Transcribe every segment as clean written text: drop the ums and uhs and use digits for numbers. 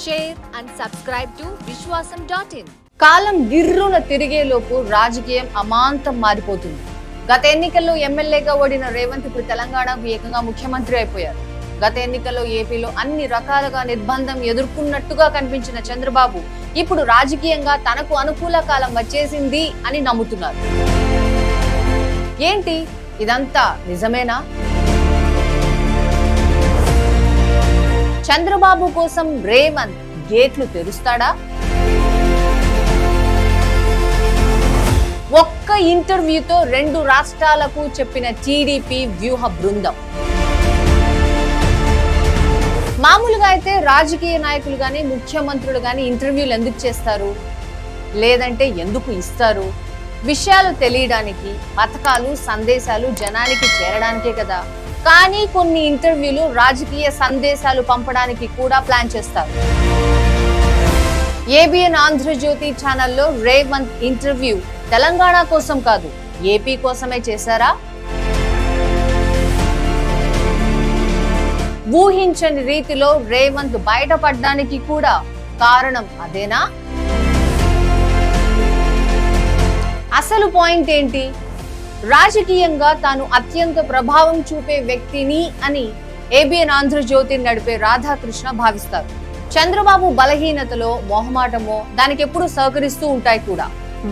share and subscribe to Vishwasam.in. కాలం గిర్రున తిరిగేలోపు రాజకీయం అమాంతం మారిపోతుంది. గత ఎన్నికల్లో ఎమ్మెల్యేగా ఓడిన రేవంత్ ఇప్పుడు తెలంగాణకు ఏకంగా ముఖ్యమంత్రి అయిపోయారు. గత ఎన్నికల్లో ఏపీలో అన్ని రకాలుగా నిర్బంధం ఎదుర్కొన్నట్టుగా కనిపించిన చంద్రబాబు ఇప్పుడు రాజకీయంగా తనకు అనుకూల కాలం వచ్చేసింది అని నమ్ముతున్నారు. ఏంటి ఇదంతా నిజమేనా? చంద్రబాబు కోసం రేవంత్ గేట్లు తెరుస్తాడా? ఒక్క ఇంటర్వ్యూతో 2 రాష్ట్రాలకు చెప్పిన టీడీపీ వ్యూహ బృందం. మామూలుగా అయితే రాజకీయ నాయకులు గాని ముఖ్యమంత్రులు గాని ఇంటర్వ్యూలు ఎందుకు చేస్తారు, లేదంటే ఎందుకు ఇస్తారు? విషయాలు తెలియడానికి, పథకాలు సందేశాలు జనానికి చేరడానికే కదా. కానీ కొన్ని ఇంటర్వ్యూలు రాజకీయ సందేశాలు పంపడానికి కూడా ప్లాన్ చేస్తారు. ఏబిఎన్ ఆంధ్రజ్యోతి ఛానల్లో రేవంత్ ఇంటర్వ్యూ తెలంగాణ కోసం కాదు, ఏపీ కోసమే చేశారా? ఊహించని రీతిలో రేవంత్ బయటపడడానికి కూడా కారణం అదేనా? అసలు పాయింట్ ఏంటి? రాజకీయంగా తాను అత్యంత ప్రభావం చూపే వ్యక్తిని అని ఏబిఎన్ ఆంధ్రజ్యోతి నడిపే రాధాకృష్ణ భావిస్తారు. చంద్రబాబు బలహీనతలో మొహమాటమో దానికి ఎప్పుడు సహకరిస్తూ ఉంటాయి కూడా.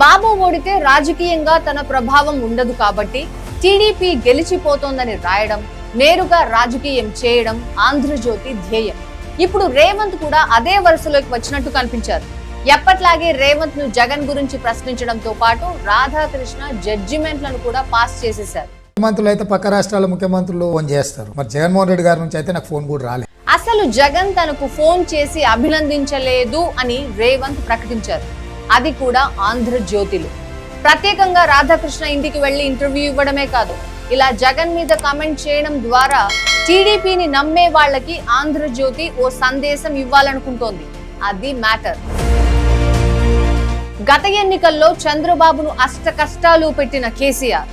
బాబు ఓడితే రాజకీయంగా తన ప్రభావం ఉండదు కాబట్టి టీడీపీ గెలిచిపోతోందని రాయడం, నేరుగా రాజకీయం చేయడం ఆంధ్రజ్యోతి ధ్యేయం. ఇప్పుడు రేవంత్ కూడా అదే వరుసలోకి వచ్చినట్టు కనిపించారు. ఎప్పట్లాగే రేవంత్ ను జగన్ గురించి ప్రశ్నించడంతో పాటు రాధాకృష్ణ జడ్జిమెంట్లను కూడా పాస్ చేసేశారు. ముఖ్యమంత్రులు అయితే పక్క రాష్ట్రాల ముఖ్యమంత్రులు ఫోన్ చేస్తారు, మరి జగన్మోహన్ రెడ్డి గారి నుంచి అయితే నాకు ఫోన్ కూడా రాలేదు. అసలు జగన్ తనకు ఫోన్ చేసి అభినందించలేదు అని రేవంత్ ప్రకటించారు. అది కూడా ఆంధ్రజ్యోతిలో. ప్రత్యేకంగా రాధాకృష్ణ ఇంటికి వెళ్లి ఇంటర్వ్యూ ఇవ్వడమే కాదు, ఇలా జగన్ మీద కామెంట్ చేయడం ద్వారా టీడీపీని నమ్మే వాళ్ళకి ఆంధ్రజ్యోతి ఓ సందేశం ఇవ్వాలనుకుంటోంది. అది మ్యాటర్. గత ఎన్నికల్లో చంద్రబాబును అష్ట కష్టాలు పెట్టిన కేసీఆర్,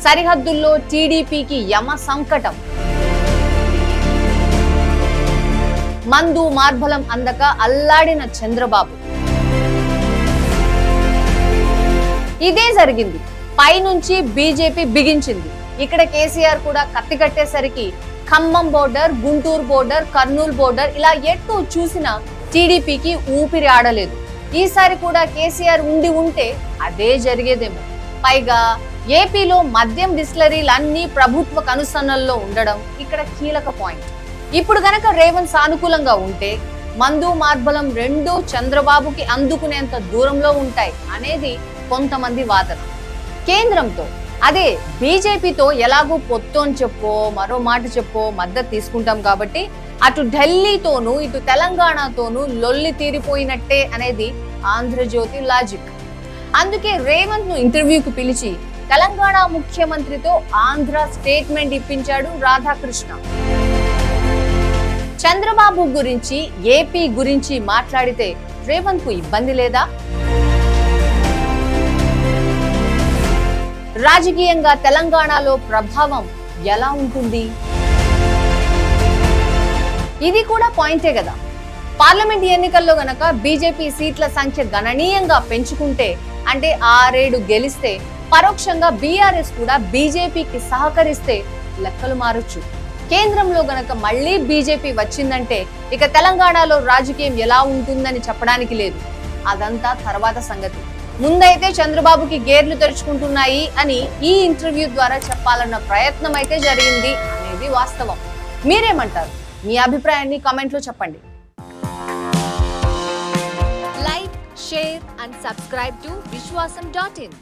సరిహద్దుల్లో టీడీపీకి యమ సంకటం, మందు మార్బలం అందక అల్లాడిన చంద్రబాబు. ఇదే జరిగింది. పైనుంచి బీజేపీ బిగించింది. ఇక్కడ కేసీఆర్ కూడా కత్తి కట్టేసరికి Khammam border, Guntur border, Kurnool border ఇలా ఎటు చూసినా టీడీపీకి ఊపిరి ఆడలేదు. ఈసారి కూడా కేసీఆర్ ఉంటే అదే జరిగేదేమో. పైగా ఏపీలో మద్యం డిస్టిలరీలన్నీ ప్రభుత్వ కనుసన్నల్లో ఉండడం ఇక్కడ కీలక పాయింట్. ఇప్పుడు గనక రేవంత్ సానుకూలంగా ఉంటే మందు మార్బలం రెండూ చంద్రబాబుకి అందుకునేంత దూరంలో ఉంటాయి అనేది కొంతమంది వాదన. కేంద్రంతో అదే బీజేపీతో ఎలాగో పొత్తు అని చెప్పో మరో మాట చెప్పో మద్దతు తీసుకుంటాం కాబట్టి అటు ఢిల్లీతోనూ ఇటు తెలంగాణతోనూ లొల్లి తీరిపోయినట్టే అనేది ఆంధ్రజ్యోతి లాజిక్. అందుకే రేవంత్ ను ఇంటర్వ్యూకు పిలిచి తెలంగాణ ముఖ్యమంత్రితో ఆంధ్ర స్టేట్మెంట్ ఇప్పించాడు రాధాకృష్ణ. చంద్రబాబు గురించి, ఏపీ గురించి మాట్లాడితే రేవంత్ కు ఇబ్బంది లేదా? రాజకీయంగా తెలంగాణలో ప్రభావం ఎలా ఉంటుంది? ఇది కూడా పాయింటే కదా. పార్లమెంట్ ఎన్నికల్లో గనక బీజేపీ సీట్ల సంఖ్య గణనీయంగా పెంచుకుంటే, అంటే 6-7 గెలిస్తే పరోక్షంగా బీఆర్ఎస్ కూడా బీజేపీకి సహకరిస్తే లెక్కలు మారొచ్చు. కేంద్రంలో గనక మళ్లీ బీజేపీ వచ్చిందంటే ఇక తెలంగాణలో రాజకీయం ఎలా ఉంటుందని చెప్పడానికి లేదు. అదంతా తర్వాత సంగతి. ముందైతే చంద్రబాబుకి గేర్లు తెరుచుకుంటున్నాయి అని ఈ ఇంటర్వ్యూ ద్వారా చెప్పాలన్న ప్రయత్నం అయితే జరిగింది అనేది వాస్తవం. మీరేమంటారు? మీ అభిప్రాయాన్ని కామెంట్లో చెప్పండి. Like, share and subscribe to Vishwasam.in.